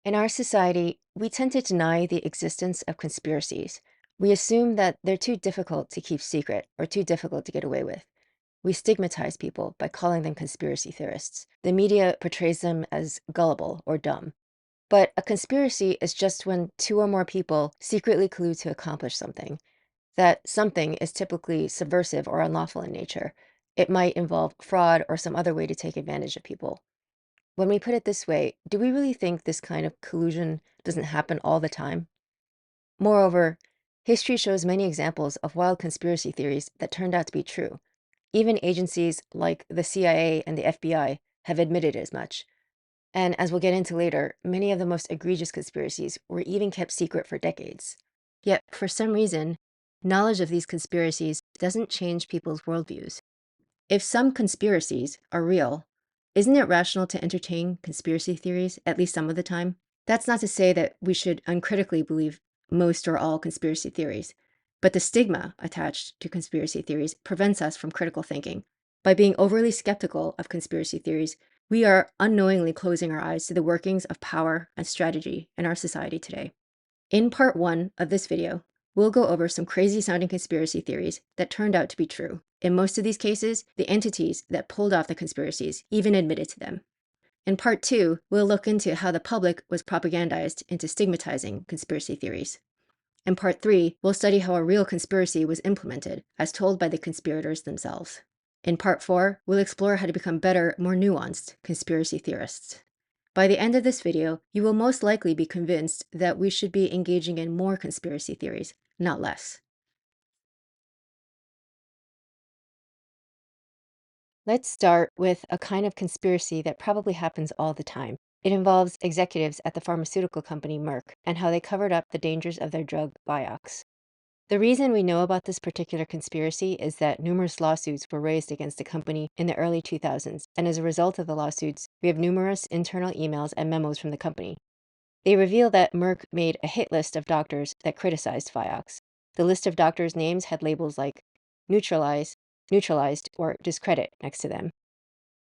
In our society, we tend to deny the existence of conspiracies. We assume that they're too difficult to keep secret or too difficult to get away with. We stigmatize people by calling them conspiracy theorists. The media portrays them as gullible or dumb. But a conspiracy is just when two or more people secretly collude to accomplish something. That something is typically subversive or unlawful in nature. It might involve fraud or some other way to take advantage of people. When we put it this way, do we really think this kind of collusion doesn't happen all the time? Moreover, history shows many examples of wild conspiracy theories that turned out to be true. Even agencies like the CIA and the FBI have admitted as much. And as we'll get into later, many of the most egregious conspiracies were even kept secret for decades. Yet, for some reason, knowledge of these conspiracies doesn't change people's worldviews. If some conspiracies are real, isn't it rational to entertain conspiracy theories at least some of the time? That's not to say that we should uncritically believe most or all conspiracy theories, but the stigma attached to conspiracy theories prevents us from critical thinking. By being overly skeptical of conspiracy theories, we are unknowingly closing our eyes to the workings of power and strategy in our society today. In part 1 of this video, we'll go over some crazy sounding conspiracy theories that turned out to be true. In most of these cases, the entities that pulled off the conspiracies even admitted to them. In part 2, we'll look into how the public was propagandized into stigmatizing conspiracy theories. In part 3, we'll study how a real conspiracy was implemented, as told by the conspirators themselves. In part 4, we'll explore how to become better, more nuanced conspiracy theorists. By the end of this video, you will most likely be convinced that we should be engaging in more conspiracy theories, not less. Let's start with a kind of conspiracy that probably happens all the time. It involves executives at the pharmaceutical company Merck and how they covered up the dangers of their drug Vioxx. The reason we know about this particular conspiracy is that numerous lawsuits were raised against the company in the early 2000s, and as a result of the lawsuits, we have numerous internal emails and memos from the company. They reveal that Merck made a hit list of doctors that criticized Vioxx. The list of doctors' names had labels like neutralize, neutralized, or discredit next to them.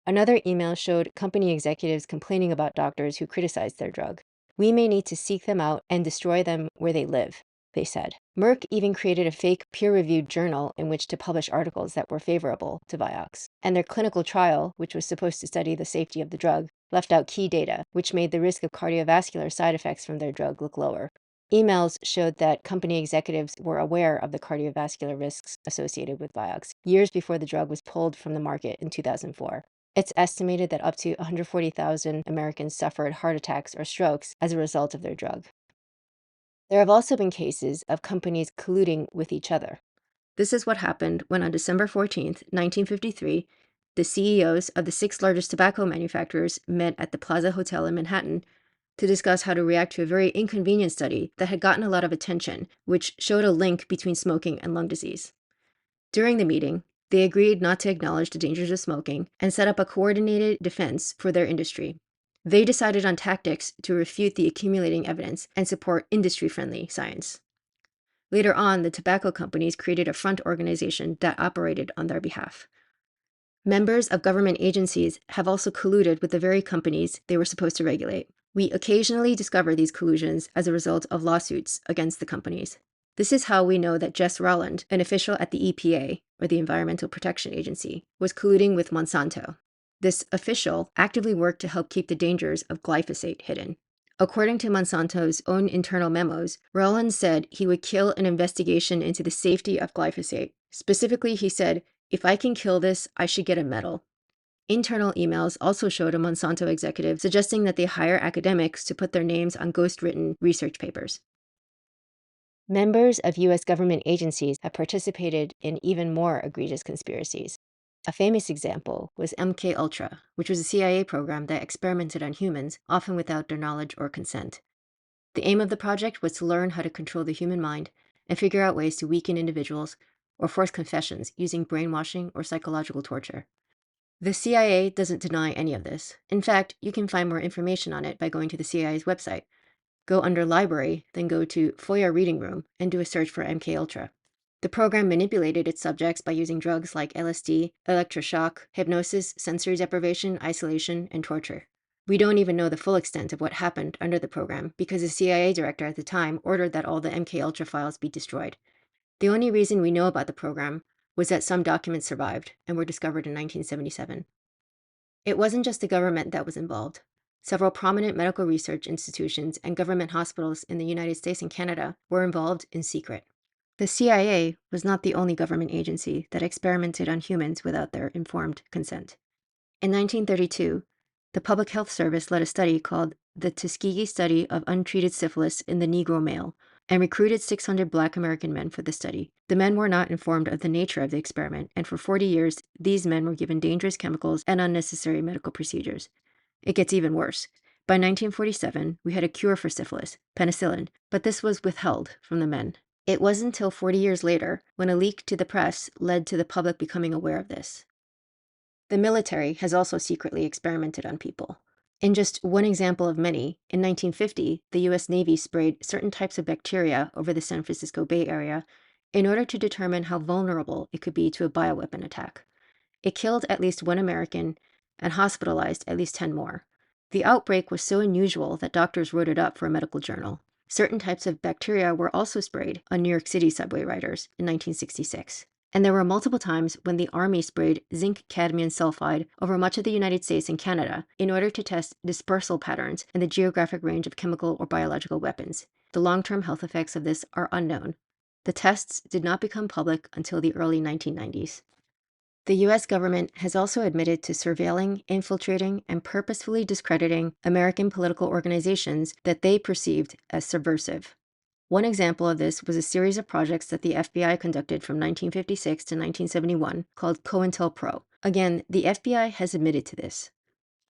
Another email showed company executives complaining about doctors who criticized their drug. We may need to seek them out and destroy them where they live, they said. Merck even created a fake peer-reviewed journal in which to publish articles that were favorable to Vioxx. And their clinical trial, which was supposed to study the safety of the drug, left out key data, which made the risk of cardiovascular side effects from their drug look lower. Emails showed that company executives were aware of the cardiovascular risks associated with Vioxx years before the drug was pulled from the market in 2004. It's estimated that up to 140,000 Americans suffered heart attacks or strokes as a result of their drug. There have also been cases of companies colluding with each other. This is what happened when on December 14th, 1953, the CEOs of the 6 largest tobacco manufacturers met at the Plaza Hotel in Manhattan to discuss how to react to a very inconvenient study that had gotten a lot of attention, which showed a link between smoking and lung disease. During the meeting, they agreed not to acknowledge the dangers of smoking and set up a coordinated defense for their industry. They decided on tactics to refute the accumulating evidence and support industry-friendly science. Later on, the tobacco companies created a front organization that operated on their behalf. Members of government agencies have also colluded with the very companies they were supposed to regulate. We occasionally discover these collusions as a result of lawsuits against the companies. This is how we know that Jess Rowland, an official at the EPA, or the Environmental Protection Agency, was colluding with Monsanto. This official actively worked to help keep the dangers of glyphosate hidden. According to Monsanto's own internal memos, Rowland said he would kill an investigation into the safety of glyphosate. Specifically, he said, "If I can kill this, I should get a medal." Internal emails also showed a Monsanto executive suggesting that they hire academics to put their names on ghost-written research papers. Members of U.S. government agencies have participated in even more egregious conspiracies. A famous example was MKUltra, which was a CIA program that experimented on humans, often without their knowledge or consent. The aim of the project was to learn how to control the human mind and figure out ways to weaken individuals or force confessions using brainwashing or psychological torture. The CIA doesn't deny any of this. In fact, you can find more information on it by going to the CIA's website. Go under Library, then go to FOIA Reading Room and do a search for MKUltra. The program manipulated its subjects by using drugs like LSD, electroshock, hypnosis, sensory deprivation, isolation, and torture. We don't even know the full extent of what happened under the program because the CIA director at the time ordered that all the MKUltra files be destroyed. The only reason we know about the program was that some documents survived and were discovered in 1977. It wasn't just the government that was involved. Several prominent medical research institutions and government hospitals in the United States and Canada were involved in secret. The CIA was not the only government agency that experimented on humans without their informed consent. In 1932, the Public Health Service led a study called the Tuskegee Study of Untreated Syphilis in the Negro Male and recruited 600 Black American men for the study. The men were not informed of the nature of the experiment, and for 40 years, these men were given dangerous chemicals and unnecessary medical procedures. It gets even worse. By 1947, we had a cure for syphilis, penicillin, but this was withheld from the men. It wasn't until 40 years later, when a leak to the press led to the public becoming aware of this. The military has also secretly experimented on people. In just one example of many, in 1950, the U.S. Navy sprayed certain types of bacteria over the San Francisco Bay Area in order to determine how vulnerable it could be to a bioweapon attack. It killed at least one American and hospitalized at least 10 more. The outbreak was so unusual that doctors wrote it up for a medical journal. Certain types of bacteria were also sprayed on New York City subway riders in 1966. And there were multiple times when the Army sprayed zinc cadmium sulfide over much of the United States and Canada in order to test dispersal patterns and the geographic range of chemical or biological weapons. The long-term health effects of this are unknown. The tests did not become public until the early 1990s. The U.S. government has also admitted to surveilling, infiltrating, and purposefully discrediting American political organizations that they perceived as subversive. One example of this was a series of projects that the FBI conducted from 1956 to 1971 called COINTELPRO. Again, the FBI has admitted to this.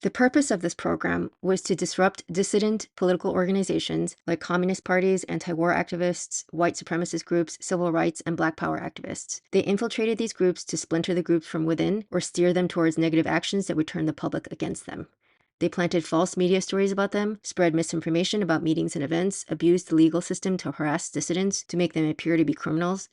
The purpose of this program was to disrupt dissident political organizations like communist parties, anti-war activists, white supremacist groups, civil rights, and Black Power activists. They infiltrated these groups to splinter the groups from within or steer them towards negative actions that would turn the public against them. They planted false media stories about them, spread misinformation about meetings and events, abused the legal system to harass dissidents to make them appear to be criminals,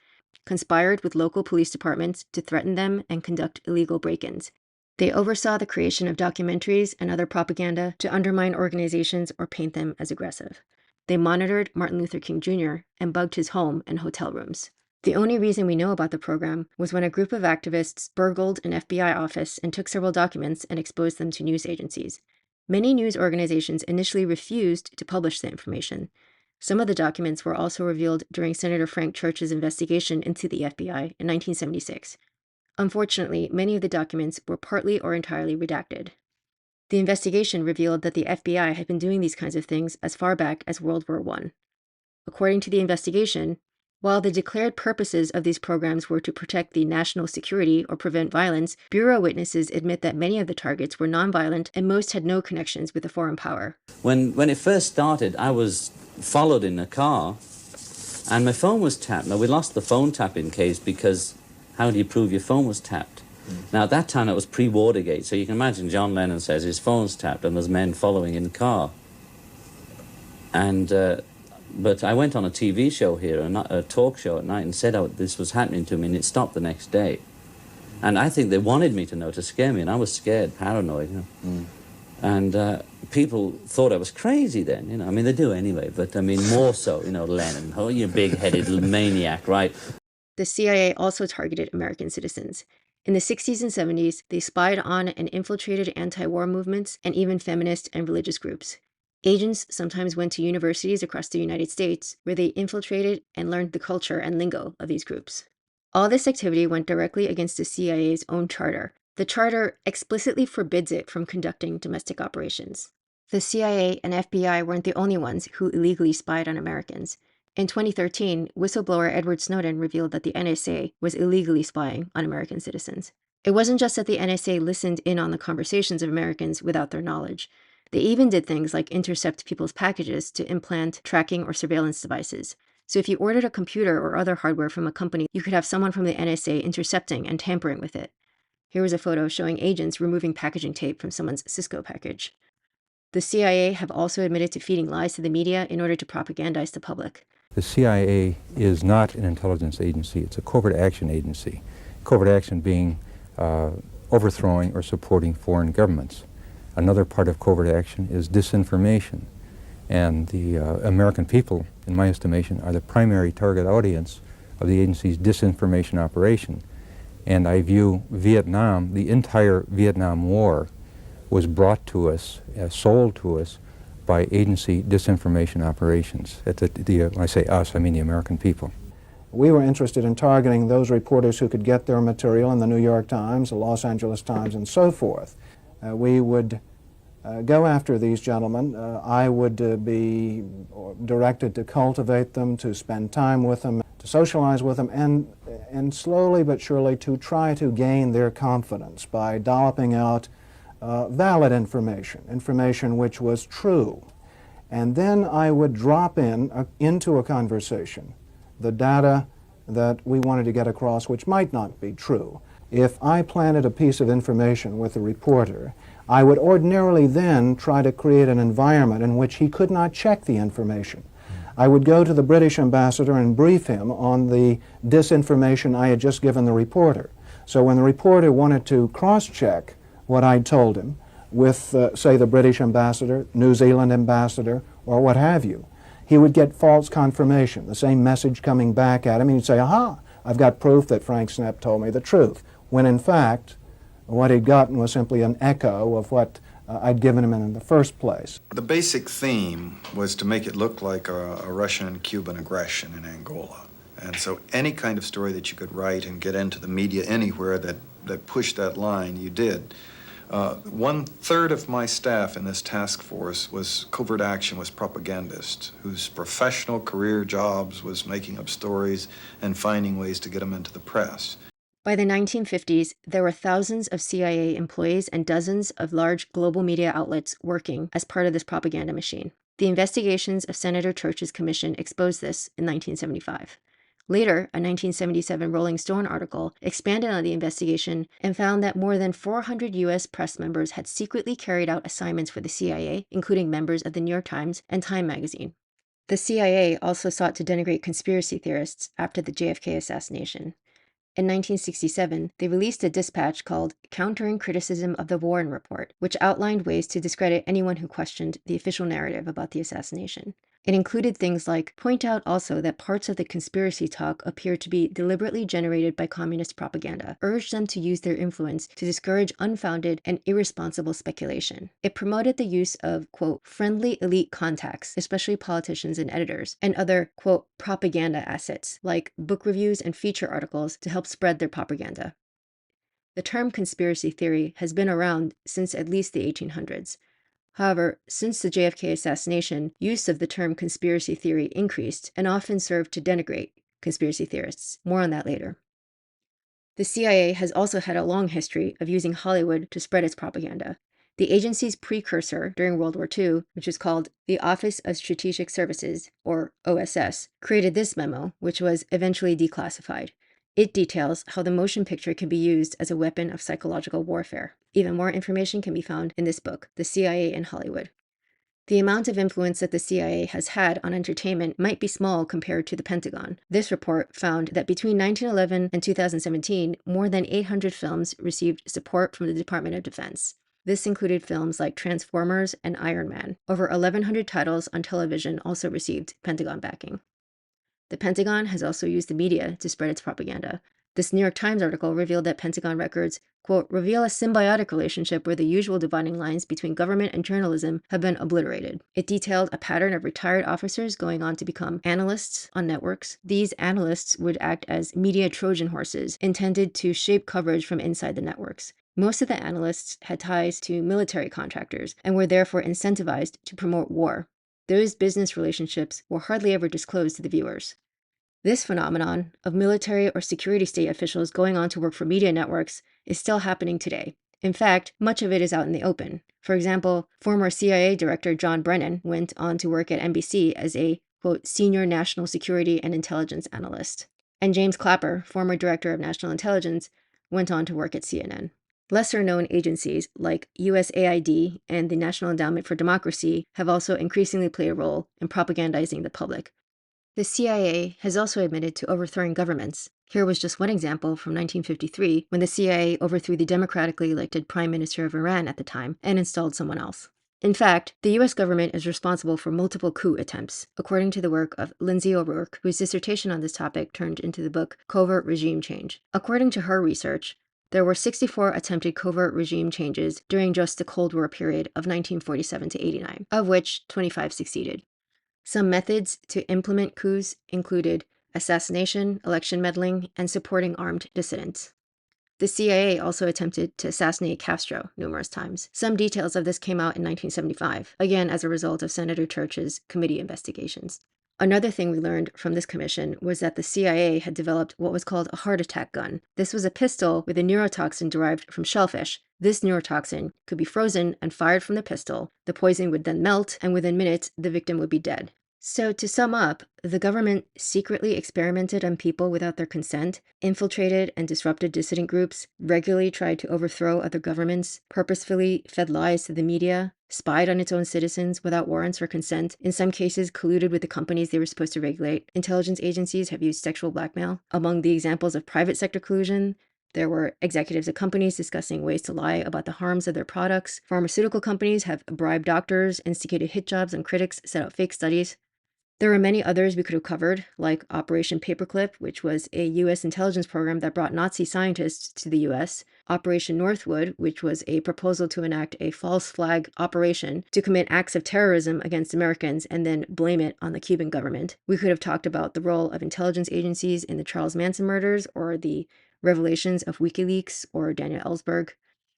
conspired with local police departments to threaten them and conduct illegal break-ins. They oversaw the creation of documentaries and other propaganda to undermine organizations or paint them as aggressive. They monitored Martin Luther King Jr. and bugged his home and hotel rooms. The only reason we know about the program was when a group of activists burgled an FBI office and took several documents and exposed them to news agencies. Many news organizations initially refused to publish the information. Some of the documents were also revealed during Senator Frank Church's investigation into the FBI in 1976. Unfortunately, many of the documents were partly or entirely redacted. The investigation revealed that the FBI had been doing these kinds of things as far back as World War I. According to the investigation, while the declared purposes of these programs were to protect the national security or prevent violence, Bureau witnesses admit that many of the targets were nonviolent and most had no connections with a foreign power. When it first started, I was followed in a car, and my phone was tapped. Now, we lost the phone tapping case because how do you prove your phone was tapped? Now, at that time, it was pre-Watergate, so you can imagine John Lennon says his phone's tapped and there's men following in the car. And, but I went on a TV show here, a talk show at night, and said this was happening to me, and it stopped the next day. And I think they wanted me to know, to scare me, and I was scared, paranoid, you know. And people thought I was crazy then, you know. I mean, they do anyway, but I mean, more so, you know, Lennon, oh, you big-headed maniac, right? The CIA also targeted American citizens. In the 60s and 70s, they spied on and infiltrated anti-war movements and even feminist and religious groups. Agents sometimes went to universities across the United States where they infiltrated and learned the culture and lingo of these groups. All this activity went directly against the CIA's own charter. The charter explicitly forbids it from conducting domestic operations. The CIA and FBI weren't the only ones who illegally spied on Americans. In 2013, whistleblower Edward Snowden revealed that the NSA was illegally spying on American citizens. It wasn't just that the NSA listened in on the conversations of Americans without their knowledge. They even did things like intercept people's packages to implant tracking or surveillance devices. So if you ordered a computer or other hardware from a company, you could have someone from the NSA intercepting and tampering with it. Here was a photo showing agents removing packaging tape from someone's Cisco package. The CIA have also admitted to feeding lies to the media in order to propagandize the public. The CIA is not an intelligence agency, it's a covert action agency. Covert action being overthrowing or supporting foreign governments. Another part of covert action is disinformation. And the American people, in my estimation, are the primary target audience of the agency's disinformation operation. And I view Vietnam, the entire Vietnam War, was brought to us, sold to us, by agency disinformation operations. When I say us, I mean the American people. We were interested in targeting those reporters who could get their material in the New York Times, the Los Angeles Times, and so forth. We would go after these gentlemen. I would be directed to cultivate them, to spend time with them, to socialize with them, and slowly but surely to try to gain their confidence by dolloping out valid information which was true. And then I would drop into a conversation the data that we wanted to get across, which might not be true. If I planted a piece of information with a reporter, I would ordinarily then try to create an environment in which he could not check the information. I would go to the British ambassador and brief him on the disinformation I had just given the reporter. So when the reporter wanted to cross-check what I'd told him with, say, the British ambassador, New Zealand ambassador, or what have you, he would get false confirmation, the same message coming back at him, and he'd say, aha, I've got proof that Frank Snepp told me the truth, when in fact, what he'd gotten was simply an echo of what I'd given him in the first place. The basic theme was to make it look like a Russian and Cuban aggression in Angola. And so any kind of story that you could write and get into the media anywhere that pushed that line, you did. 1/3 of my staff in this task force was covert action, was propagandists, whose professional career jobs was making up stories and finding ways to get them into the press. By the 1950s, there were thousands of CIA employees and dozens of large global media outlets working as part of this propaganda machine. The investigations of Senator Church's commission exposed this in 1975. Later, a 1977 Rolling Stone article expanded on the investigation and found that more than 400 U.S. press members had secretly carried out assignments for the CIA, including members of the New York Times and Time magazine. The CIA also sought to denigrate conspiracy theorists after the JFK assassination. In 1967, they released a dispatch called Countering Criticism of the Warren Report, which outlined ways to discredit anyone who questioned the official narrative about the assassination. It included things like, point out also that parts of the conspiracy talk appear to be deliberately generated by communist propaganda, urge them to use their influence to discourage unfounded and irresponsible speculation. It promoted the use of, quote, friendly elite contacts, especially politicians and editors, and other, quote, propaganda assets, like book reviews and feature articles to help spread their propaganda. The term conspiracy theory has been around since at least the 1800s. However, since the JFK assassination, use of the term conspiracy theory increased and often served to denigrate conspiracy theorists. More on that later. The CIA has also had a long history of using Hollywood to spread its propaganda. The agency's precursor during World War II, which was called the Office of Strategic Services, or OSS, created this memo, which was eventually declassified. It details how the motion picture can be used as a weapon of psychological warfare. Even more information can be found in this book, The CIA in Hollywood. The amount of influence that the CIA has had on entertainment might be small compared to the Pentagon. This report found that between 1911 and 2017, more than 800 films received support from the Department of Defense. This included films like Transformers and Iron Man. Over 1,100 titles on television also received Pentagon backing. The Pentagon has also used the media to spread its propaganda. This New York Times article revealed that Pentagon records, quote, reveal a symbiotic relationship where the usual dividing lines between government and journalism have been obliterated. It detailed a pattern of retired officers going on to become analysts on networks. These analysts would act as media Trojan horses, intended to shape coverage from inside the networks. Most of the analysts had ties to military contractors and were therefore incentivized to promote war. Those business relationships were hardly ever disclosed to the viewers. This phenomenon of military or security state officials going on to work for media networks is still happening today. In fact, much of it is out in the open. For example, former CIA Director John Brennan went on to work at NBC as a, quote, senior national security and intelligence analyst. And James Clapper, former Director of National Intelligence, went on to work at CNN. Lesser-known agencies like USAID and the National Endowment for Democracy have also increasingly played a role in propagandizing the public. The CIA has also admitted to overthrowing governments. Here was just one example from 1953, when the CIA overthrew the democratically elected Prime Minister of Iran at the time and installed someone else. In fact, the US government is responsible for multiple coup attempts, according to the work of Lindsay O'Rourke, whose dissertation on this topic turned into the book Covert Regime Change. According to her research, there were 64 attempted covert regime changes during just the Cold War period of 1947 to 89, of which 25 succeeded. Some methods to implement coups included assassination, election meddling, and supporting armed dissidents. The CIA also attempted to assassinate Castro numerous times. Some details of this came out in 1975, again as a result of Senator Church's committee investigations. Another thing we learned from this commission was that the CIA had developed what was called a heart attack gun. This was a pistol with a neurotoxin derived from shellfish. This neurotoxin could be frozen and fired from the pistol. The poison would then melt, and within minutes, the victim would be dead. So, to sum up, the government secretly experimented on people without their consent, infiltrated and disrupted dissident groups, regularly tried to overthrow other governments, purposefully fed lies to the media, spied on its own citizens without warrants or consent, in some cases colluded with the companies they were supposed to regulate. Intelligence agencies have used sexual blackmail. Among the examples of private sector collusion, there were executives of companies discussing ways to lie about the harms of their products. Pharmaceutical companies have bribed doctors, instigated hit jobs on critics, set up fake studies. There are many others we could have covered, like Operation Paperclip, which was a U.S. intelligence program that brought Nazi scientists to the U.S., Operation Northwood, which was a proposal to enact a false flag operation to commit acts of terrorism against Americans and then blame it on the Cuban government. We could have talked about the role of intelligence agencies in the Charles Manson murders or the revelations of WikiLeaks or Daniel Ellsberg.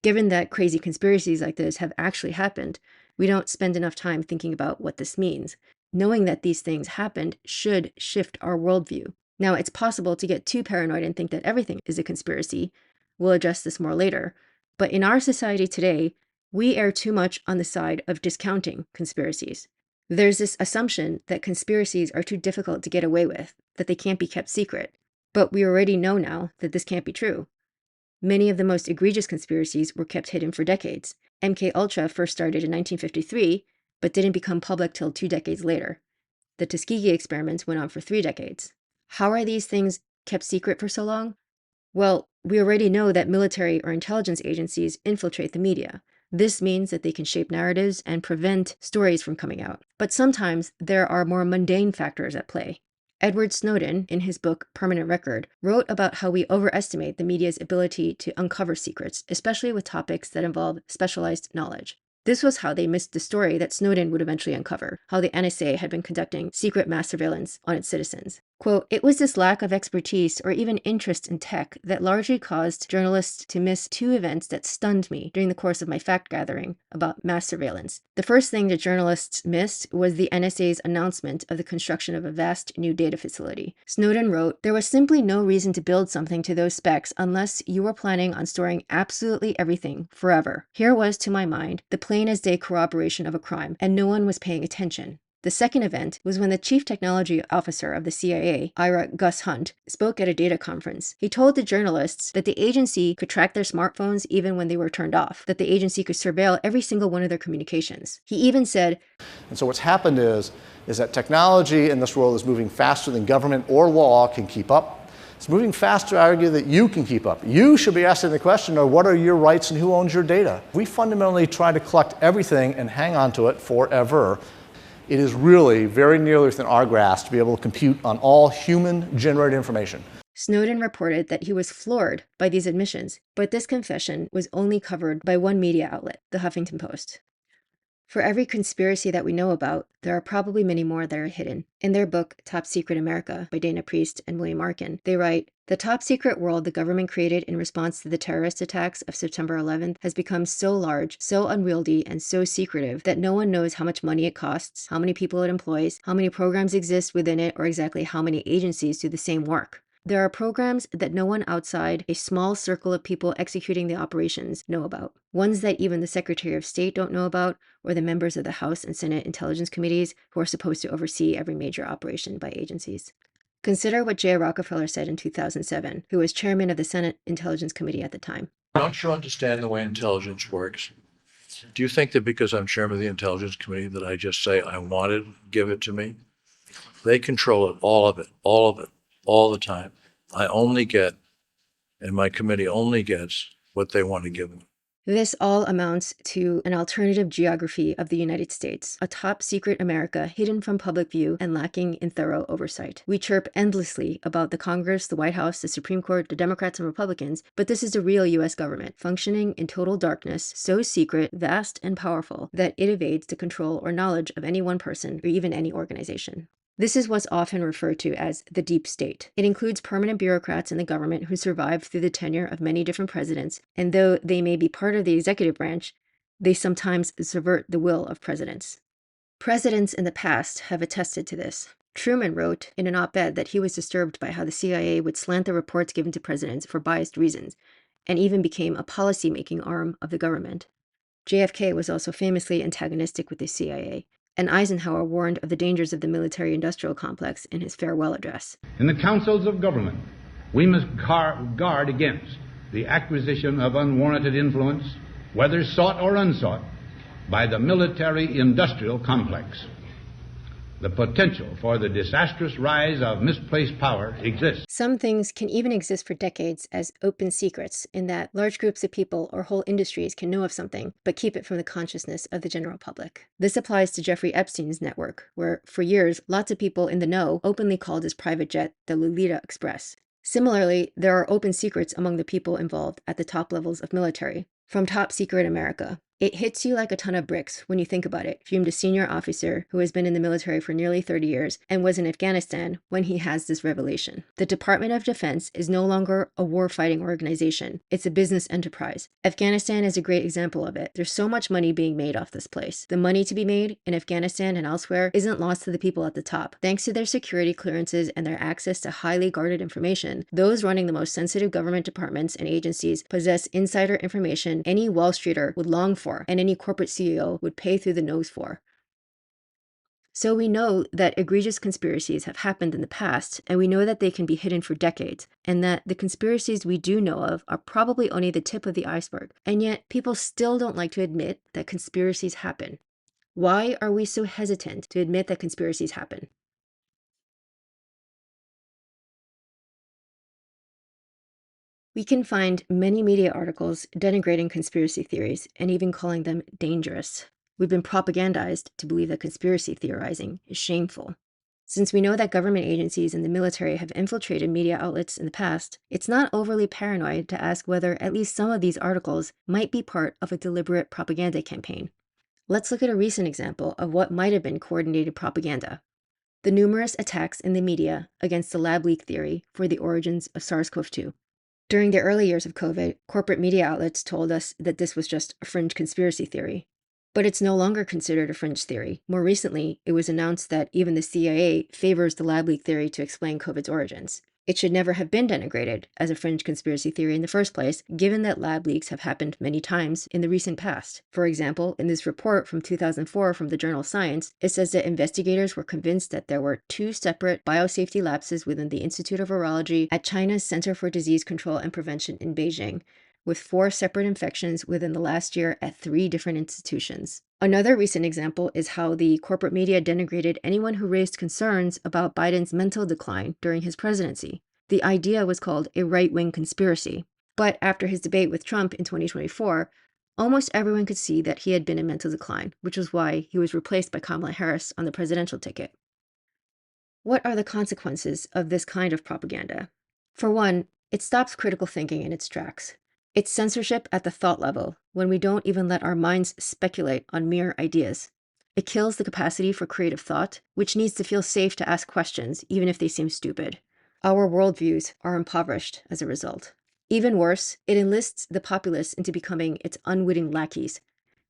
Given that crazy conspiracies like this have actually happened, we don't spend enough time thinking about what this means. Knowing that these things happened should shift our worldview. Now, it's possible to get too paranoid and think that everything is a conspiracy. We'll address this more later. But in our society today, we err too much on the side of discounting conspiracies. There's this assumption that conspiracies are too difficult to get away with, that they can't be kept secret. But we already know now that this can't be true. Many of the most egregious conspiracies were kept hidden for decades. MK Ultra first started in 1953, but didn't become public till 2 decades later. The Tuskegee experiments went on for 3 decades. How are these things kept secret for so long? Well, we already know that military or intelligence agencies infiltrate the media. This means that they can shape narratives and prevent stories from coming out. But sometimes there are more mundane factors at play. Edward Snowden, in his book Permanent Record, wrote about how we overestimate the media's ability to uncover secrets, especially with topics that involve specialized knowledge. This was how they missed the story that Snowden would eventually uncover, how the NSA had been conducting secret mass surveillance on its citizens. Quote, "It was this lack of expertise or even interest in tech that largely caused journalists to miss 2 events that stunned me during the course of my fact-gathering about mass surveillance. The first thing the journalists missed was the NSA's announcement of the construction of a vast new data facility." Snowden wrote, "There was simply no reason to build something to those specs unless you were planning on storing absolutely everything forever. Here was, to my mind, the plain as day corroboration of a crime, and no one was paying attention." The second event was when the chief technology officer of the CIA, Ira Gus Hunt, spoke at a data conference. He told the journalists that the agency could track their smartphones even when they were turned off, that the agency could surveil every single one of their communications. He even said, And so what's happened is that technology in this world is moving faster than government or law can keep up. It's moving faster, I argue, that you can keep up. You should be asking the question of what are your rights and who owns your data. We fundamentally try to collect everything and hang on to it forever. It is really very nearly within our grasp to be able to compute on all human-generated information. Snowden reported that he was floored by these admissions, but this confession was only covered by one media outlet, the Huffington Post. For every conspiracy that we know about, there are probably many more that are hidden. In their book, Top Secret America, by Dana Priest and William Arkin, they write, "The top secret world the government created in response to the terrorist attacks of September 11th has become so large, so unwieldy, and so secretive that no one knows how much money it costs, how many people it employs, how many programs exist within it, or exactly how many agencies do the same work. There are programs that no one outside a small circle of people executing the operations know about. Ones that even the Secretary of State don't know about, or the members of the House and Senate Intelligence Committees who are supposed to oversee every major operation by agencies." Consider what J. Rockefeller said in 2007, who was chairman of the Senate Intelligence Committee at the time. "Don't you understand the way intelligence works? Do you think that because I'm chairman of the Intelligence Committee that I just say I want it, give it to me? They control it, all of it, all the time. I only get, and my committee only gets, what they want to give them. This all amounts to an alternative geography of the United States, a top secret America hidden from public view and lacking in thorough oversight. We chirp endlessly about the Congress, the White House, the Supreme Court, the Democrats and Republicans, but this is the real US government, functioning in total darkness, so secret, vast, and powerful that it evades the control or knowledge of any one person or even any organization. This is what's often referred to as the deep state. It includes permanent bureaucrats in the government who survived through the tenure of many different presidents, and though they may be part of the executive branch, they sometimes subvert the will of presidents. Presidents in the past have attested to this. Truman wrote in an op-ed that he was disturbed by how the CIA would slant the reports given to presidents for biased reasons, and even became a policy-making arm of the government. JFK was also famously antagonistic with the CIA, and Eisenhower warned of the dangers of the military-industrial complex in his farewell address. In the councils of government, we must guard against the acquisition of unwarranted influence, whether sought or unsought, by the military-industrial complex. The potential for the disastrous rise of misplaced power exists. Some things can even exist for decades as open secrets, in that large groups of people or whole industries can know of something, but keep it from the consciousness of the general public. This applies to Jeffrey Epstein's network, where, for years, lots of people in the know openly called his private jet the Lolita Express. Similarly, there are open secrets among the people involved at the top levels of military. From Top Secret America. It hits you like a ton of bricks when you think about it, fumed a senior officer who has been in the military for nearly 30 years and was in Afghanistan when he has this revelation. The Department of Defense is no longer a war-fighting organization. It's a business enterprise. Afghanistan is a great example of it. There's so much money being made off this place. The money to be made in Afghanistan and elsewhere isn't lost to the people at the top. Thanks to their security clearances and their access to highly guarded information, those running the most sensitive government departments and agencies possess insider information any Wall Streeter would long for and any corporate CEO would pay through the nose for. So we know that egregious conspiracies have happened in the past, and we know that they can be hidden for decades, and that the conspiracies we do know of are probably only the tip of the iceberg, and yet people still don't like to admit that conspiracies happen. Why are we so hesitant to admit that conspiracies happen? We can find many media articles denigrating conspiracy theories and even calling them dangerous. We've been propagandized to believe that conspiracy theorizing is shameful. Since we know that government agencies and the military have infiltrated media outlets in the past, it's not overly paranoid to ask whether at least some of these articles might be part of a deliberate propaganda campaign. Let's look at a recent example of what might have been coordinated propaganda. The numerous attacks in the media against the lab leak theory for the origins of SARS-CoV-2. During the early years of COVID, corporate media outlets told us that this was just a fringe conspiracy theory. But it's no longer considered a fringe theory. More recently, it was announced that even the CIA favors the lab leak theory to explain COVID's origins. It should never have been denigrated as a fringe conspiracy theory in the first place, given that lab leaks have happened many times in the recent past. For example, in this report from 2004 from the journal Science, it says that investigators were convinced that there were 2 separate biosafety lapses within the Institute of Virology at China's Center for Disease Control and Prevention in Beijing, with 4 separate infections within the last year at 3 different institutions. Another recent example is how the corporate media denigrated anyone who raised concerns about Biden's mental decline during his presidency. The idea was called a right-wing conspiracy. But after his debate with Trump in 2024, almost everyone could see that he had been in mental decline, which was why he was replaced by Kamala Harris on the presidential ticket. What are the consequences of this kind of propaganda? For one, it stops critical thinking in its tracks. It's censorship at the thought level, when we don't even let our minds speculate on mere ideas. It kills the capacity for creative thought, which needs to feel safe to ask questions, even if they seem stupid. Our worldviews are impoverished as a result. Even worse, it enlists the populace into becoming its unwitting lackeys.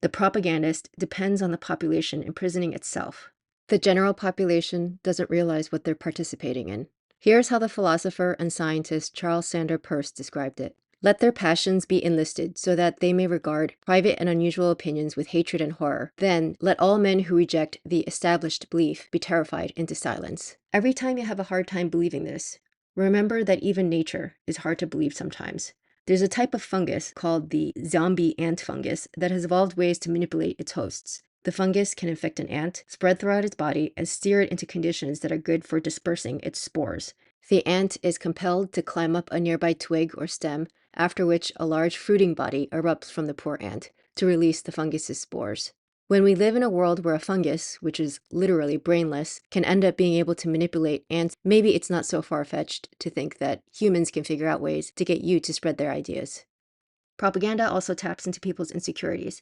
The propagandist depends on the population imprisoning itself. The general population doesn't realize what they're participating in. Here's how the philosopher and scientist Charles Sanders Peirce described it. Let their passions be enlisted so that they may regard private and unusual opinions with hatred and horror. Then let all men who reject the established belief be terrified into silence. Every time you have a hard time believing this, remember that even nature is hard to believe sometimes. There's a type of fungus called the zombie ant fungus that has evolved ways to manipulate its hosts. The fungus can infect an ant, spread throughout its body, and steer it into conditions that are good for dispersing its spores. The ant is compelled to climb up a nearby twig or stem, after which a large fruiting body erupts from the poor ant to release the fungus's spores. When we live in a world where a fungus, which is literally brainless, can end up being able to manipulate ants, maybe it's not so far-fetched to think that humans can figure out ways to get you to spread their ideas. Propaganda also taps into people's insecurities.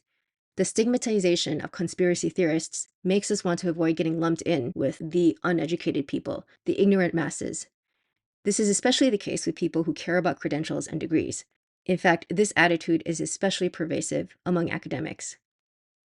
The stigmatization of conspiracy theorists makes us want to avoid getting lumped in with the uneducated people, the ignorant masses. This is especially the case with people who care about credentials and degrees. In fact, this attitude is especially pervasive among academics.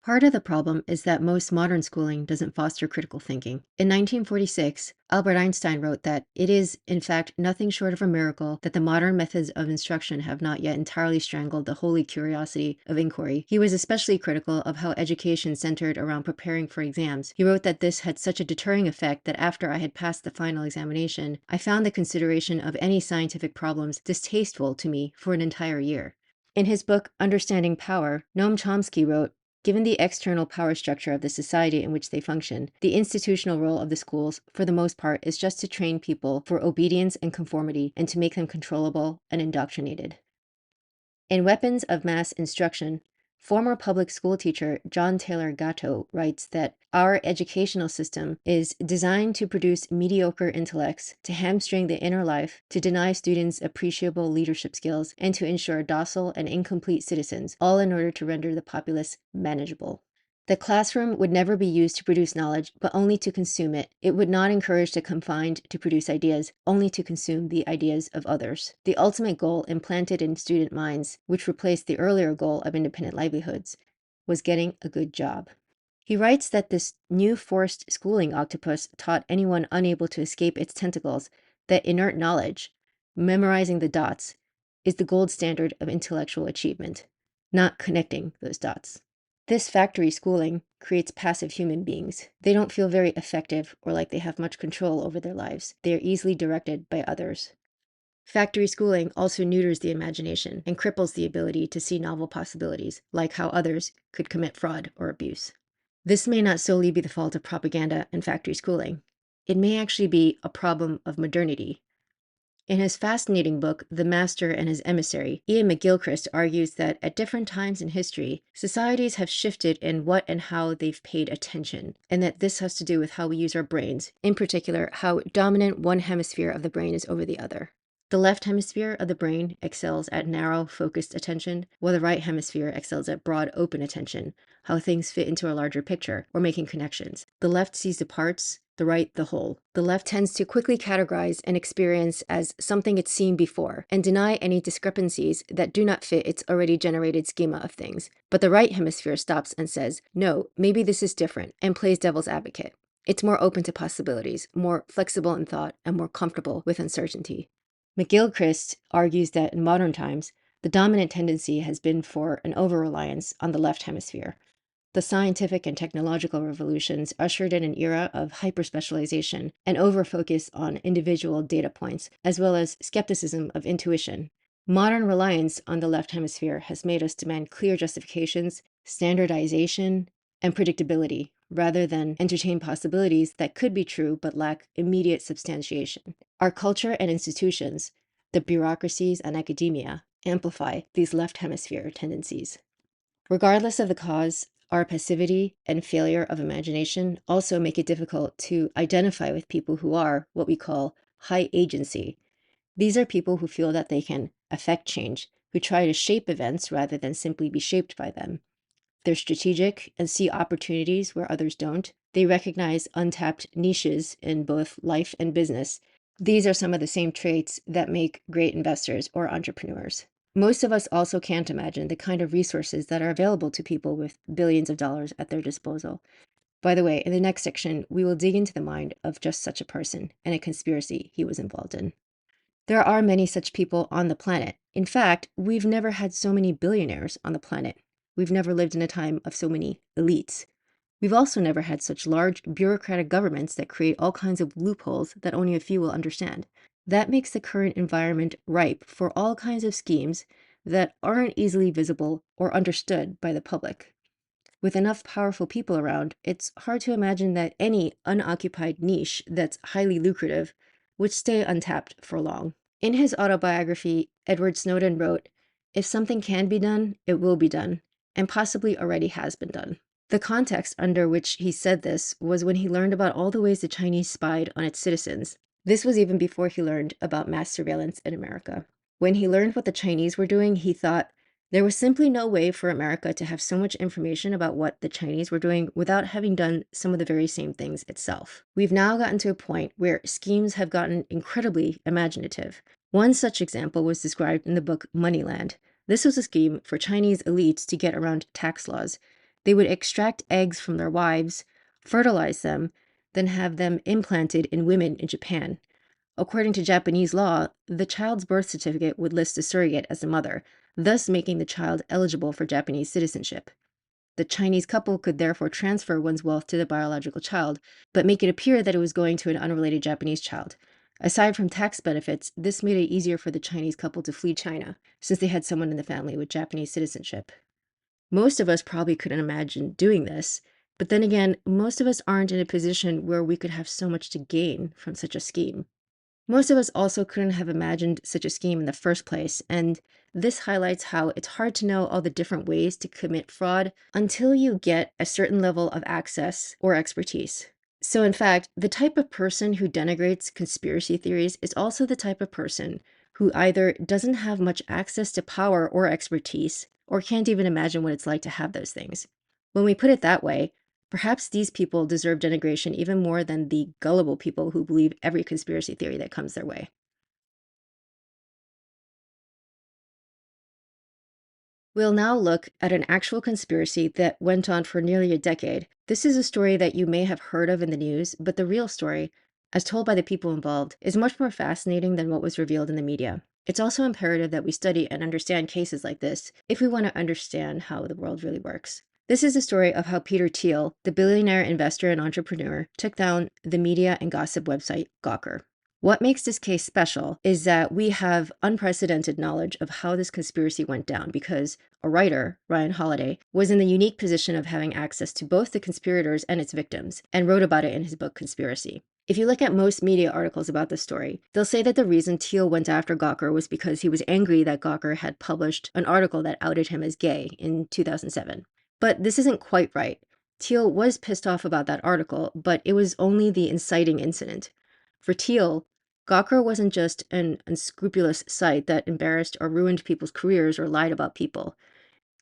Part of the problem is that most modern schooling doesn't foster critical thinking. In 1946, Albert Einstein wrote that it is, in fact, nothing short of a miracle that the modern methods of instruction have not yet entirely strangled the holy curiosity of inquiry. He was especially critical of how education centered around preparing for exams. He wrote that this had such a deterring effect that after I had passed the final examination, I found the consideration of any scientific problems distasteful to me for an entire year. In his book, Understanding Power, Noam Chomsky wrote, "Given the external power structure of the society in which they function, the institutional role of the schools, for the most part, is just to train people for obedience and conformity and to make them controllable and indoctrinated." In Weapons of Mass Instruction, former public school teacher John Taylor Gatto writes that our educational system is designed to produce mediocre intellects, to hamstring the inner life, to deny students appreciable leadership skills, and to ensure docile and incomplete citizens, all in order to render the populace manageable. The classroom would never be used to produce knowledge, but only to consume it. It would not encourage the confined to produce ideas, only to consume the ideas of others. The ultimate goal implanted in student minds, which replaced the earlier goal of independent livelihoods, was getting a good job. He writes that this new forced schooling octopus taught anyone unable to escape its tentacles that inert knowledge, memorizing the dots, is the gold standard of intellectual achievement, not connecting those dots. This factory schooling creates passive human beings. They don't feel very effective or like they have much control over their lives. They are easily directed by others. Factory schooling also neuters the imagination and cripples the ability to see novel possibilities, like how others could commit fraud or abuse. This may not solely be the fault of propaganda and factory schooling. It may actually be a problem of modernity. In his fascinating book, The Master and His Emissary, Ian McGilchrist argues that at different times in history, societies have shifted in what and how they've paid attention, and that this has to do with how we use our brains, in particular, how dominant one hemisphere of the brain is over the other. The left hemisphere of the brain excels at narrow, focused attention, while the right hemisphere excels at broad, open attention, how things fit into a larger picture, or making connections. The left sees the parts, the right the whole. The left tends to quickly categorize an experience as something it's seen before and deny any discrepancies that do not fit its already generated schema of things. But the right hemisphere stops and says, no, maybe this is different, and plays devil's advocate. It's more open to possibilities, more flexible in thought, and more comfortable with uncertainty. McGilchrist argues that in modern times, the dominant tendency has been for an over-reliance on the left hemisphere. The scientific and technological revolutions ushered in an era of hyperspecialization and over-focus on individual data points, as well as skepticism of intuition. Modern reliance on the left hemisphere has made us demand clear justifications, standardization, and predictability, rather than entertain possibilities that could be true but lack immediate substantiation. Our culture and institutions, the bureaucracies and academia, amplify these left hemisphere tendencies. Regardless of the cause, our passivity and failure of imagination also make it difficult to identify with people who are what we call high agency. These are people who feel that they can affect change, who try to shape events rather than simply be shaped by them. They're strategic and see opportunities where others don't. They recognize untapped niches in both life and business. These are some of the same traits that make great investors or entrepreneurs. Most of us also can't imagine the kind of resources that are available to people with billions of dollars at their disposal. By the way, in the next section, we will dig into the mind of just such a person and a conspiracy he was involved in. There are many such people on the planet. In fact, we've never had so many billionaires on the planet. We've never lived in a time of so many elites. We've also never had such large bureaucratic governments that create all kinds of loopholes that only a few will understand. That makes the current environment ripe for all kinds of schemes that aren't easily visible or understood by the public. With enough powerful people around, it's hard to imagine that any unoccupied niche that's highly lucrative would stay untapped for long. In his autobiography, Edward Snowden wrote, "If something can be done, it will be done, and possibly already has been done." The context under which he said this was when he learned about all the ways the Chinese spied on its citizens. This was even before he learned about mass surveillance in America. When he learned what the Chinese were doing, he thought, there was simply no way for America to have so much information about what the Chinese were doing without having done some of the very same things itself. We've now gotten to a point where schemes have gotten incredibly imaginative. One such example was described in the book Moneyland. This was a scheme for Chinese elites to get around tax laws. They would extract eggs from their wives, fertilize them, then have them implanted in women in Japan. According to Japanese law, the child's birth certificate would list a surrogate as the mother, thus making the child eligible for Japanese citizenship. The Chinese couple could therefore transfer one's wealth to the biological child, but make it appear that it was going to an unrelated Japanese child. Aside from tax benefits, this made it easier for the Chinese couple to flee China, since they had someone in the family with Japanese citizenship. Most of us probably couldn't imagine doing this, but then again, most of us aren't in a position where we could have so much to gain from such a scheme. Most of us also couldn't have imagined such a scheme in the first place, and this highlights how it's hard to know all the different ways to commit fraud until you get a certain level of access or expertise. So in fact, the type of person who denigrates conspiracy theories is also the type of person who either doesn't have much access to power or expertise, or can't even imagine what it's like to have those things. When we put it that way, perhaps these people deserve denigration even more than the gullible people who believe every conspiracy theory that comes their way. We'll now look at an actual conspiracy that went on for nearly a decade. This is a story that you may have heard of in the news, but the real story, as told by the people involved, is much more fascinating than what was revealed in the media. It's also imperative that we study and understand cases like this if we want to understand how the world really works. This is the story of how Peter Thiel, the billionaire investor and entrepreneur, took down the media and gossip website Gawker. What makes this case special is that we have unprecedented knowledge of how this conspiracy went down because a writer, Ryan Holiday, was in the unique position of having access to both the conspirators and its victims and wrote about it in his book Conspiracy. If you look at most media articles about this story, they'll say that the reason Thiel went after Gawker was because he was angry that Gawker had published an article that outed him as gay in 2007. But this isn't quite right. Thiel was pissed off about that article, but it was only the inciting incident. For Thiel, Gawker wasn't just an unscrupulous site that embarrassed or ruined people's careers or lied about people.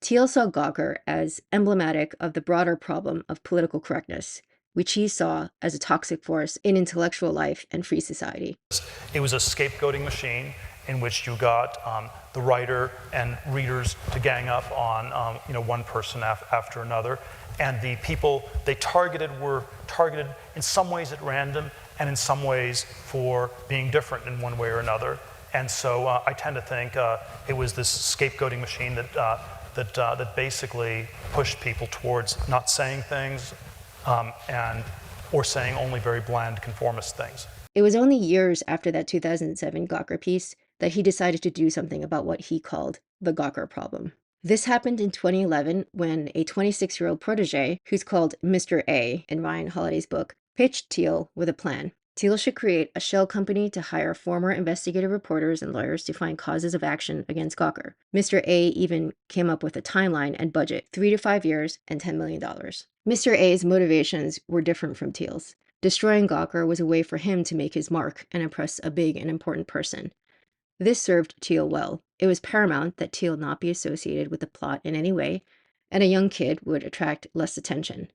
Thiel saw Gawker as emblematic of the broader problem of political correctness, which he saw as a toxic force in intellectual life and free society. It was a scapegoating machine in which you got the writer and readers to gang up on one person after another. And the people they targeted were targeted in some ways at random and in some ways for being different in one way or another. And so I tend to think it was this scapegoating machine that basically pushed people towards not saying things or saying only very bland conformist things. It was only years after that 2007 Gawker piece that he decided to do something about what he called the Gawker problem. This happened in 2011 when a 26-year-old protege, who's called Mr. A in Ryan Holiday's book, pitched Thiel with a plan. Thiel should create a shell company to hire former investigative reporters and lawyers to find causes of action against Gawker. Mr. A even came up with a timeline and budget, 3 to 5 years and $10 million. Mr. A's motivations were different from Thiel's. Destroying Gawker was a way for him to make his mark and impress a big and important person. This served Thiel well. It was paramount that Thiel not be associated with the plot in any way, and a young kid would attract less attention.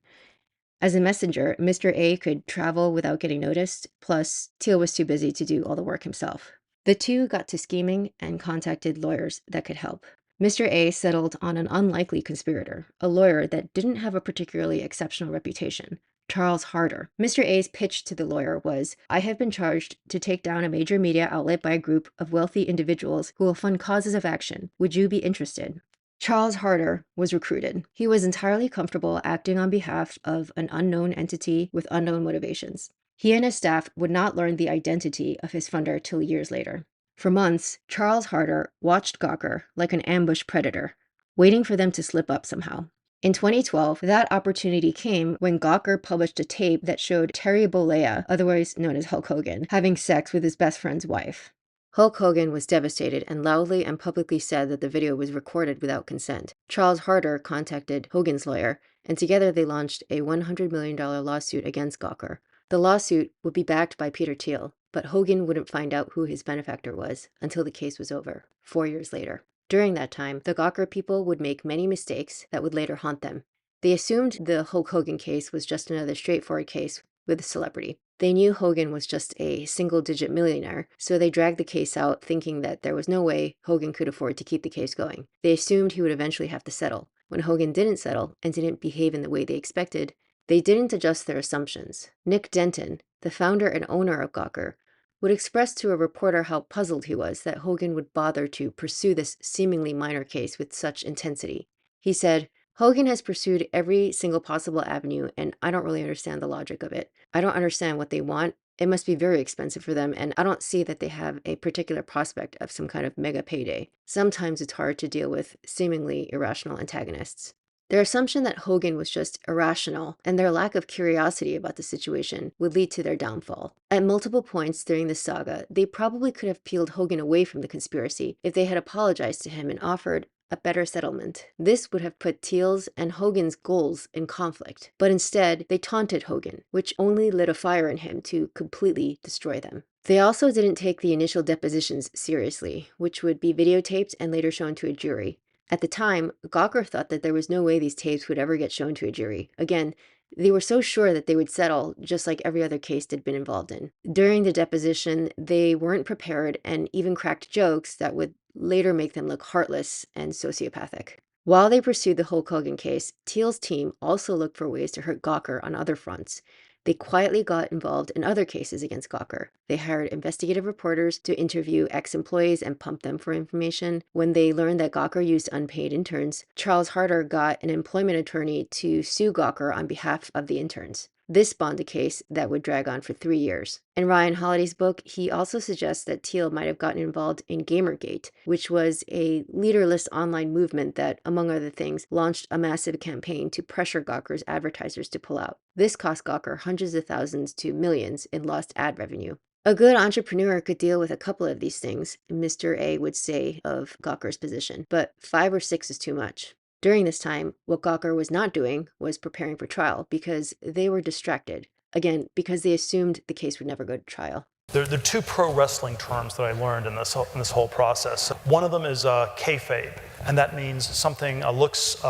As a messenger, Mr. A could travel without getting noticed, plus Thiel was too busy to do all the work himself. The two got to scheming and contacted lawyers that could help. Mr. A settled on an unlikely conspirator, a lawyer that didn't have a particularly exceptional reputation, Charles Harder. Mr. A's pitch to the lawyer was, "I have been charged to take down a major media outlet by a group of wealthy individuals who will fund causes of action. Would you be interested?" Charles Harder was recruited. He was entirely comfortable acting on behalf of an unknown entity with unknown motivations. He and his staff would not learn the identity of his funder till years later. For months, Charles Harder watched Gawker like an ambush predator, waiting for them to slip up somehow. In 2012, that opportunity came when Gawker published a tape that showed Terry Bollea, otherwise known as Hulk Hogan, having sex with his best friend's wife. Hulk Hogan was devastated and loudly and publicly said that the video was recorded without consent. Charles Harder contacted Hogan's lawyer, and together they launched a $100 million lawsuit against Gawker. The lawsuit would be backed by Peter Thiel, but Hogan wouldn't find out who his benefactor was until the case was over, 4 years later. During that time, the Gawker people would make many mistakes that would later haunt them. They assumed the Hulk Hogan case was just another straightforward case with a celebrity. They knew Hogan was just a single-digit millionaire, so they dragged the case out thinking that there was no way Hogan could afford to keep the case going. They assumed he would eventually have to settle. When Hogan didn't settle and didn't behave in the way they expected, they didn't adjust their assumptions. Nick Denton, the founder and owner of Gawker, would express to a reporter how puzzled he was that Hogan would bother to pursue this seemingly minor case with such intensity. He said, "Hogan has pursued every single possible avenue, and I don't really understand the logic of it. I don't understand what they want. It must be very expensive for them, and I don't see that they have a particular prospect of some kind of mega payday. Sometimes it's hard to deal with seemingly irrational antagonists." Their assumption that Hogan was just irrational and their lack of curiosity about the situation would lead to their downfall. At multiple points during this saga, they probably could have peeled Hogan away from the conspiracy if they had apologized to him and offered a better settlement. This would have put Thiel's and Hogan's goals in conflict, but instead they taunted Hogan, which only lit a fire in him to completely destroy them. They also didn't take the initial depositions seriously, which would be videotaped and later shown to a jury. At the time, Gawker thought that there was no way these tapes would ever get shown to a jury. Again, they were so sure that they would settle, just like every other case they'd been involved in. During the deposition, they weren't prepared and even cracked jokes that would later make them look heartless and sociopathic. While they pursued the Hulk Hogan case, Thiel's team also looked for ways to hurt Gawker on other fronts. They quietly got involved in other cases against Gawker. They hired investigative reporters to interview ex-employees and pump them for information. When they learned that Gawker used unpaid interns, Charles Harder got an employment attorney to sue Gawker on behalf of the interns. This spawned a case that would drag on for 3 years. In Ryan Holiday's book, he also suggests that Thiel might have gotten involved in Gamergate, which was a leaderless online movement that, among other things, launched a massive campaign to pressure Gawker's advertisers to pull out. This cost Gawker hundreds of thousands to millions in lost ad revenue. A good entrepreneur could deal with a couple of these things, Mr. A would say of Gawker's position, but 5 or 6 is too much. During this time, what Gawker was not doing was preparing for trial because they were distracted. Again, because they assumed the case would never go to trial. There are 2 pro wrestling terms that I learned in this whole process. One of them is kayfabe, and that means something looks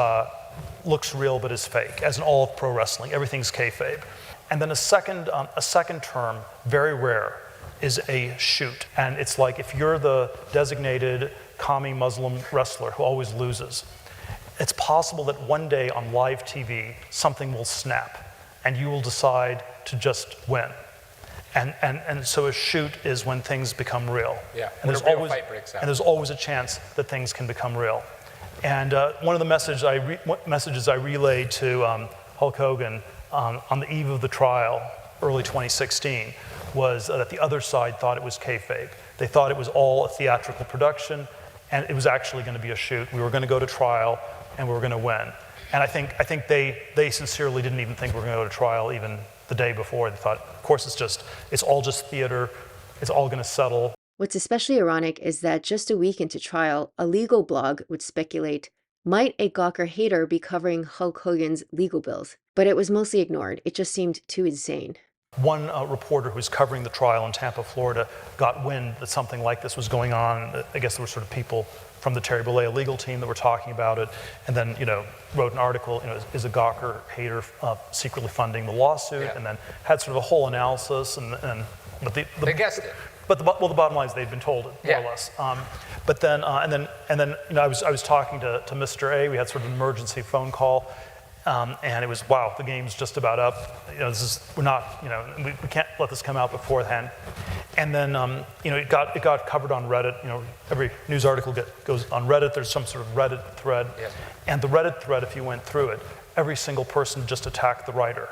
real but is fake. As in all of pro wrestling, everything's kayfabe. And then a second term, very rare, is a shoot. And it's like if you're the designated commie Muslim wrestler who always loses, it's possible that one day on live TV, something will snap and you will decide to just win. And so a shoot is when things become real. Yeah, and when a real fight breaks out. And there's always a chance that things can become real. And one of the messages I relayed to Hulk Hogan on the eve of the trial, early 2016, was that the other side thought it was kayfabe. They thought it was all a theatrical production, and it was actually going to be a shoot. We were going to go to trial, and we were going to win. And I think they sincerely didn't even think we were going to go to trial even the day before. They thought, of course, it's all just theater. It's all going to settle. What's especially ironic is that just a week into trial, a legal blog would speculate, might a Gawker hater be covering Hulk Hogan's legal bills? But it was mostly ignored. It just seemed too insane. One reporter who was covering the trial in Tampa, Florida, got wind that something like this was going on. I guess there were sort of people from the Terry Bollea legal team that were talking about it, and then, wrote an article, is a Gawker hater secretly funding the lawsuit, Yeah. and then had sort of a whole analysis, but They guessed it. But the bottom line is they'd been told it, more or less. But then, I was talking to Mr. A. We had sort of an emergency phone call, and it was, wow, the game's just about up. We're not, we can't let this come out beforehand. And then, it got covered on Reddit. Every news article goes on Reddit. There's some sort of Reddit thread, and the Reddit thread, if you went through it, every single person just attacked the writer,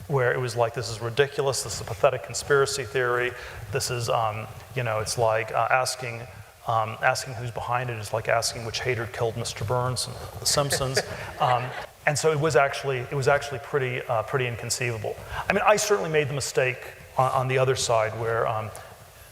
where it was like, this is ridiculous. This is a pathetic conspiracy theory. This is, it's like asking who's behind it is like asking which hater killed Mr. Burns and The Simpsons. And so it was actually pretty inconceivable. I mean, I certainly made the mistake on the other side where,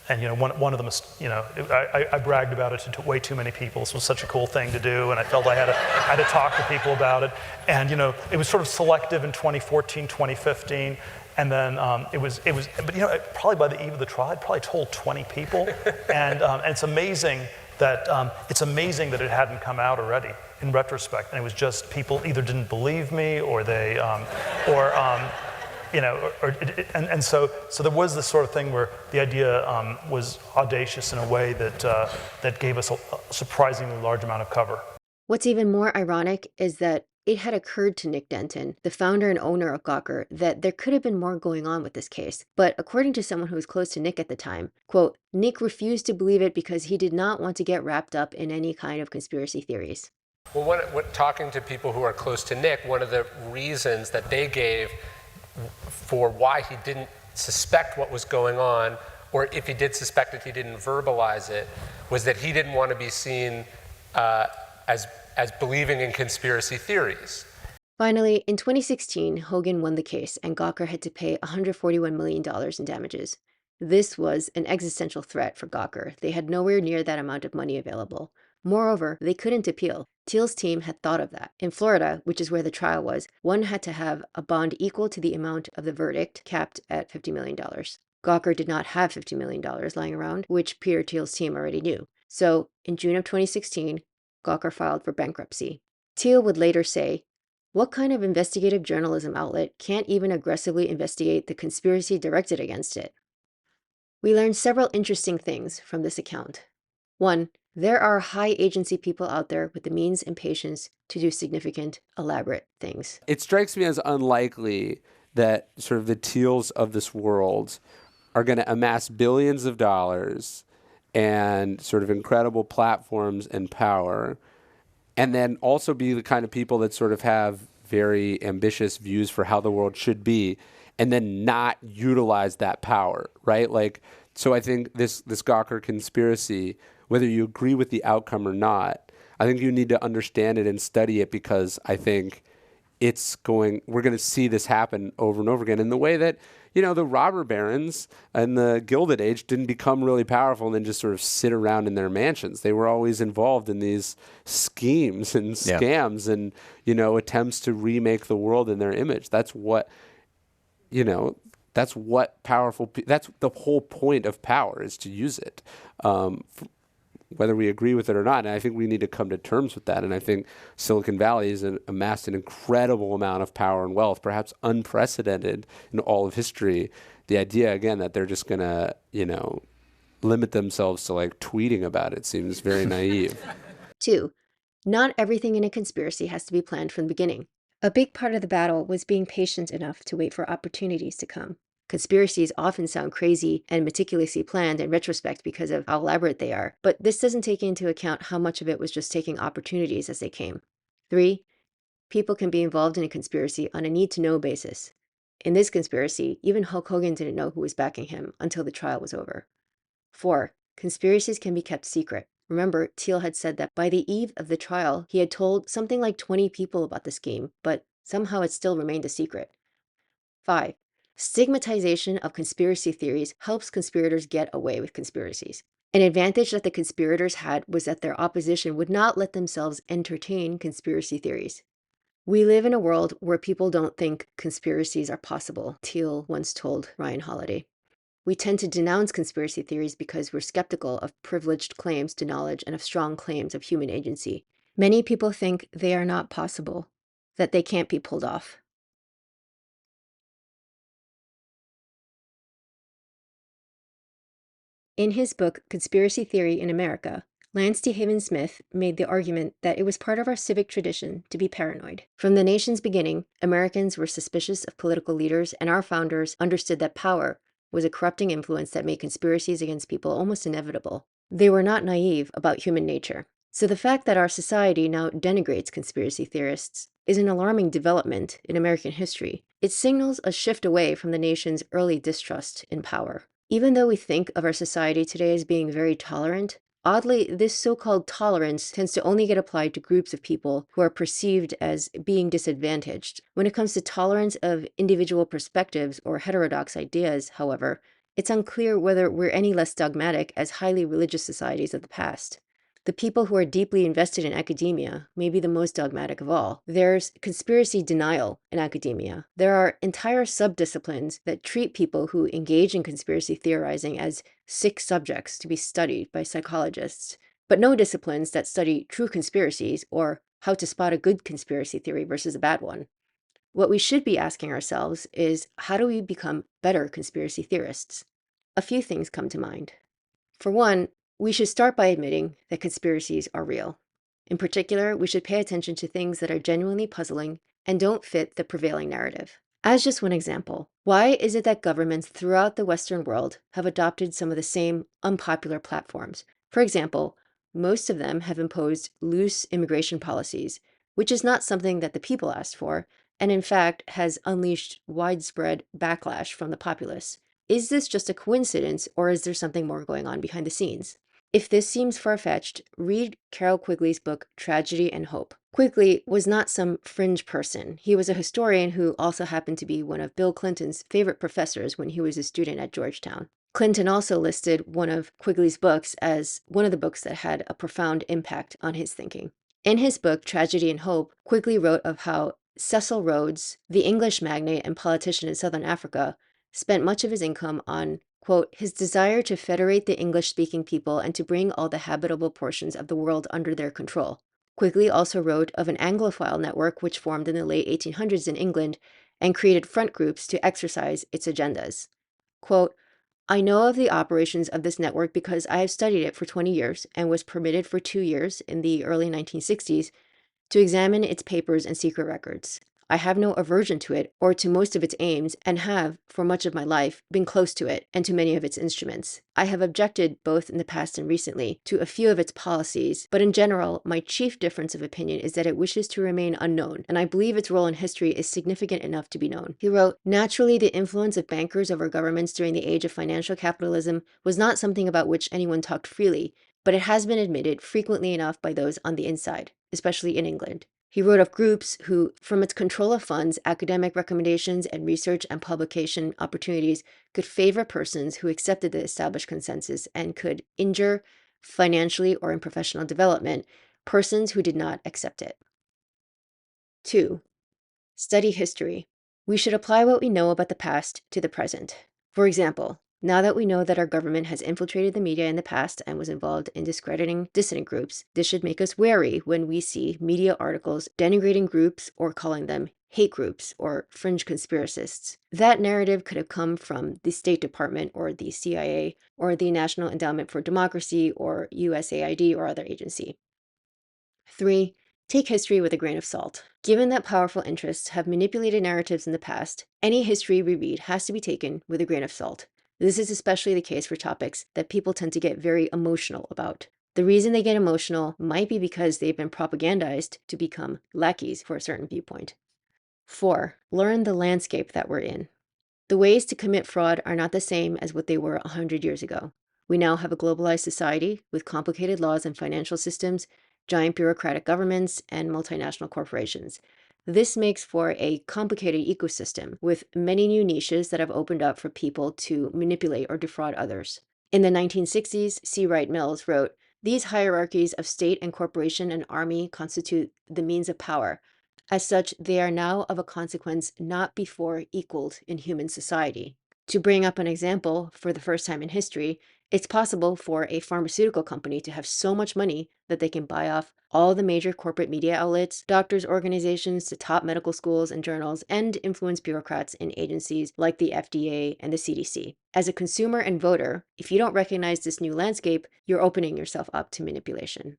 and one of them, I bragged about it to way too many people. This was such a cool thing to do, and I felt I had to talk to people about it. And it was sort of selective in 2014, 2015. And then but probably by the eve of the trial, I'd probably told 20 people, and it's amazing that it hadn't come out already in retrospect. And it was just people either didn't believe me, or they, and so there was this sort of thing where the idea was audacious in a way that gave us a surprisingly large amount of cover. What's even more ironic is that it had occurred to Nick Denton, the founder and owner of Gawker, that there could have been more going on with this case. But according to someone who was close to Nick at the time, quote, Nick refused to believe it because he did not want to get wrapped up in any kind of conspiracy theories. Well, talking to people who are close to Nick, one of the reasons that they gave for why he didn't suspect what was going on, or if he did suspect it, he didn't verbalize it, was that he didn't want to be seen as believing in conspiracy theories. Finally, in 2016, Hogan won the case, and Gawker had to pay $141 million in damages. This was an existential threat for Gawker. They had nowhere near that amount of money available. Moreover, they couldn't appeal. Thiel's team had thought of that. In Florida, which is where the trial was, one had to have a bond equal to the amount of the verdict, capped at $50 million. Gawker did not have $50 million lying around, which Peter Thiel's team already knew. So, in June of 2016, Gawker filed for bankruptcy. Thiel would later say, "What kind of investigative journalism outlet can't even aggressively investigate the conspiracy directed against it?" We learned several interesting things from this account. 1. There are high agency people out there with the means and patience to do significant, elaborate things. It strikes me as unlikely that sort of the Thiels of this world are going to amass billions of dollars and sort of incredible platforms and power, and then also be the kind of people that sort of have very ambitious views for how the world should be, and then not utilize that power, right? Like, so I think this Gawker conspiracy, whether you agree with the outcome or not, I think you need to understand it and study it, because I think we're going to see this happen over and over again in the way that, the robber barons and the Gilded Age didn't become really powerful and then just sort of sit around in their mansions. They were always involved in these schemes and scams and, attempts to remake the world in their image. That's what that's the whole point of power, is to use it. Whether we agree with it or not. And I think we need to come to terms with that. And I think Silicon Valley has amassed an incredible amount of power and wealth, perhaps unprecedented in all of history. The idea, again, that they're just going to, limit themselves to like tweeting about it seems very naive. 2. Not everything in a conspiracy has to be planned from the beginning. A big part of the battle was being patient enough to wait for opportunities to come. Conspiracies often sound crazy and meticulously planned in retrospect because of how elaborate they are, but this doesn't take into account how much of it was just taking opportunities as they came. 3. People can be involved in a conspiracy on a need-to-know basis. In this conspiracy, even Hulk Hogan didn't know who was backing him until the trial was over. 4. Conspiracies can be kept secret. Remember, Thiel had said that by the eve of the trial, he had told something like 20 people about the scheme, but somehow it still remained a secret. 5. Stigmatization of conspiracy theories helps conspirators get away with conspiracies. An advantage that the conspirators had was that their opposition would not let themselves entertain conspiracy theories. We live in a world where people don't think conspiracies are possible, Thiel once told Ryan Holiday. We tend to denounce conspiracy theories because we're skeptical of privileged claims to knowledge and of strong claims of human agency. Many people think they are not possible, that they can't be pulled off. In his book, Conspiracy Theory in America, Lance T. Haven Smith made the argument that it was part of our civic tradition to be paranoid. From the nation's beginning, Americans were suspicious of political leaders, and our founders understood that power was a corrupting influence that made conspiracies against people almost inevitable. They were not naive about human nature. So the fact that our society now denigrates conspiracy theorists is an alarming development in American history. It signals a shift away from the nation's early distrust in power. Even though we think of our society today as being very tolerant, Oddly, this so-called tolerance tends to only get applied to groups of people who are perceived as being disadvantaged. When it comes to tolerance of individual perspectives or heterodox ideas, however, it's unclear whether we're any less dogmatic as highly religious societies of the past. The people who are deeply invested in academia may be the most dogmatic of all. There's conspiracy denial in academia. There are entire subdisciplines that treat people who engage in conspiracy theorizing as sick subjects to be studied by psychologists, but no disciplines that study true conspiracies or how to spot a good conspiracy theory versus a bad one. What we should be asking ourselves is, how do we become better conspiracy theorists? A few things come to mind. For one, we should start by admitting that conspiracies are real. In particular, we should pay attention to things that are genuinely puzzling and don't fit the prevailing narrative. As just one example, why is it that governments throughout the Western world have adopted some of the same unpopular platforms? For example, most of them have imposed loose immigration policies, which is not something that the people asked for, and in fact has unleashed widespread backlash from the populace. Is this just a coincidence, or is there something more going on behind the scenes? If this seems far-fetched, read Carroll Quigley's book, Tragedy and Hope. Quigley was not some fringe person. He was a historian who also happened to be one of Bill Clinton's favorite professors when he was a student at Georgetown. Clinton also listed one of Quigley's books as one of the books that had a profound impact on his thinking. In his book, Tragedy and Hope, Quigley wrote of how Cecil Rhodes, the English magnate and politician in Southern Africa, spent much of his income on, quote, his desire to federate the English-speaking people and to bring all the habitable portions of the world under their control. Quigley also wrote of an Anglophile network which formed in the late 1800s in England and created front groups to exercise its agendas. Quote, I know of the operations of this network because I have studied it for 20 years and was permitted for 2 years in the early 1960s to examine its papers and secret records. I have no aversion to it or to most of its aims and have, for much of my life, been close to it and to many of its instruments. I have objected, both in the past and recently, to a few of its policies, but in general, my chief difference of opinion is that it wishes to remain unknown, and I believe its role in history is significant enough to be known. He wrote, naturally, the influence of bankers over governments during the age of financial capitalism was not something about which anyone talked freely, but it has been admitted frequently enough by those on the inside, especially in England. He wrote of groups who, from its control of funds, academic recommendations, and research and publication opportunities, could favor persons who accepted the established consensus and could injure, financially or in professional development, persons who did not accept it. 2. Study history. We should apply what we know about the past to the present. For example, now that we know that our government has infiltrated the media in the past and was involved in discrediting dissident groups, this should make us wary when we see media articles denigrating groups or calling them hate groups or fringe conspiracists. That narrative could have come from the State Department or the CIA or the National Endowment for Democracy or USAID or other agency. 3. Take history with a grain of salt. Given that powerful interests have manipulated narratives in the past, any history we read has to be taken with a grain of salt. This is especially the case for topics that people tend to get very emotional about. The reason they get emotional might be because they've been propagandized to become lackeys for a certain viewpoint. 4. Learn the landscape that we're in. The ways to commit fraud are not the same as what they were 100 years ago. We now have a globalized society with complicated laws and financial systems, giant bureaucratic governments, and multinational corporations. This makes for a complicated ecosystem with many new niches that have opened up for people to manipulate or defraud others. In the 1960s, C. Wright Mills wrote, "These hierarchies of state and corporation and army constitute the means of power. As such, they are now of a consequence not before equaled in human society." To bring up an example, for the first time in history, it's possible for a pharmaceutical company to have so much money that they can buy off all the major corporate media outlets, doctors' organizations, the top medical schools and journals, and influence bureaucrats in agencies like the FDA and the CDC. As a consumer and voter, if you don't recognize this new landscape, you're opening yourself up to manipulation.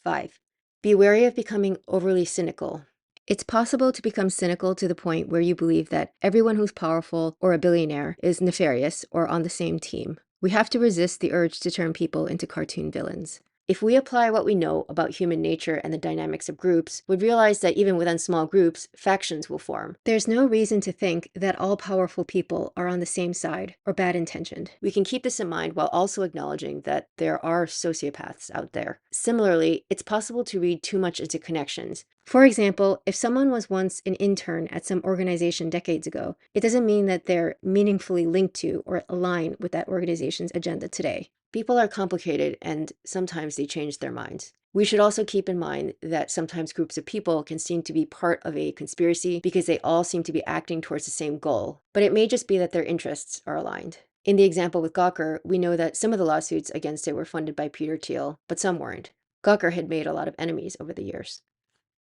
5. Be wary of becoming overly cynical. It's possible to become cynical to the point where you believe that everyone who's powerful or a billionaire is nefarious or on the same team. We have to resist the urge to turn people into cartoon villains. If we apply what we know about human nature and the dynamics of groups, we'd realize that even within small groups, factions will form. There's no reason to think that all powerful people are on the same side or bad intentioned. We can keep this in mind while also acknowledging that there are sociopaths out there. Similarly, it's possible to read too much into connections. For example, if someone was once an intern at some organization decades ago, it doesn't mean that they're meaningfully linked to or align with that organization's agenda today. People are complicated and sometimes they change their minds. We should also keep in mind that sometimes groups of people can seem to be part of a conspiracy because they all seem to be acting towards the same goal, but it may just be that their interests are aligned. In the example with Gawker, we know that some of the lawsuits against it were funded by Peter Thiel, but some weren't. Gawker had made a lot of enemies over the years.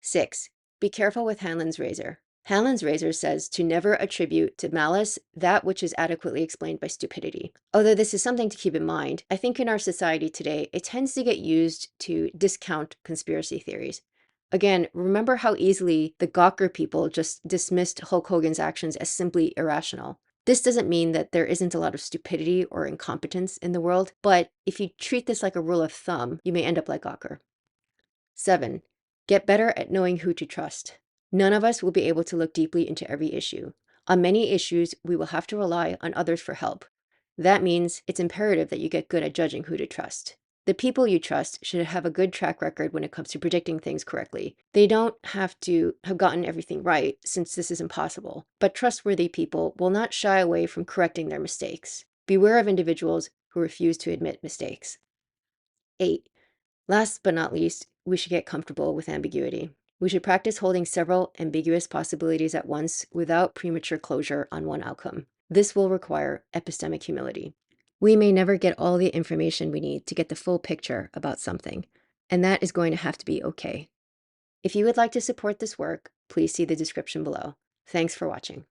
6. Be careful with Hanlon's razor. Hanlon's razor says to never attribute to malice that which is adequately explained by stupidity. Although this is something to keep in mind, I think in our society today, it tends to get used to discount conspiracy theories. Again, remember how easily the Gawker people just dismissed Hulk Hogan's actions as simply irrational. This doesn't mean that there isn't a lot of stupidity or incompetence in the world, but if you treat this like a rule of thumb, you may end up like Gawker. 7. Get better at knowing who to trust. None of us will be able to look deeply into every issue. On many issues, we will have to rely on others for help. That means it's imperative that you get good at judging who to trust. The people you trust should have a good track record when it comes to predicting things correctly. They don't have to have gotten everything right, since this is impossible, but trustworthy people will not shy away from correcting their mistakes. Beware of individuals who refuse to admit mistakes. 8. Last but not least, we should get comfortable with ambiguity. We should practice holding several ambiguous possibilities at once without premature closure on one outcome. This will require epistemic humility. We may never get all the information we need to get the full picture about something, and that is going to have to be okay. If you would like to support this work, please see the description below. Thanks for watching.